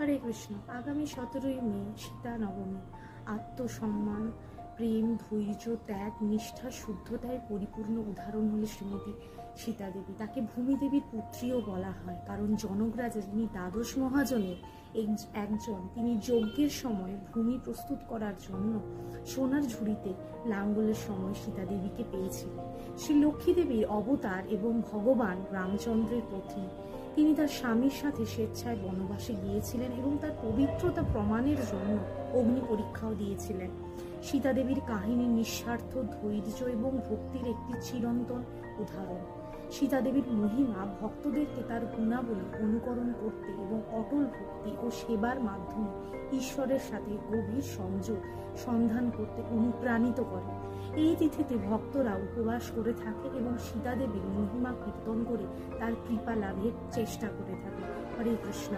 হরে কৃষ্ণ। আগামী 17ই মে সীতা নবমী। আত্মসম্মান, প্রেম, ধৈর্য, ত্যাগ, নিষ্ঠা, শুদ্ধতায় পরিপূর্ণ উদাহরণ হল শ্রীমতী সীতা দেবী। তাকে ভূমিদেবীর পুত্রীও বলা হয়, কারণ জনক রাজা, যিনি দ্বাদশ মহাজনের একজন, তিনি যজ্ঞের সময় ভূমি প্রস্তুত করার জন্য সোনার ঝুড়িতে লাঙ্গলের সময় সীতা দেবীকে পেয়েছিলেন। শ্রী লক্ষ্মী দেবীর অবতার এবং ভগবান রামচন্দ্রের পত্নী। তিনি তার স্বামীর সাথে স্বেচ্ছায় বনবাসে গিয়েছিলেন এবং তার পবিত্রতা প্রমাণের জন্য অগ্নি পরীক্ষাও দিয়েছিলেন। সীতা দেবীর কাহিনী নিঃস্বার্থ ধৈর্য এবং ভক্তির একটি চিরন্তন উদাহরণ। সীতা দেবীর মহিমা ভক্তদেরকে তার গুণাবলী অনুকরণ করতে এবং অটল ভক্তি ও সেবার মাধ্যমে ঈশ্বরের সাথে গভীর সংযোগ সন্ধান করতে অনুপ্রাণিত করে। এই তিথিতে ভক্তরা উপবাস করে থাকে এবং সীতা দেবীর মহিমা কীর্তন করে তার কৃপা লাভের চেষ্টা করে থাকে। হরে কৃষ্ণ।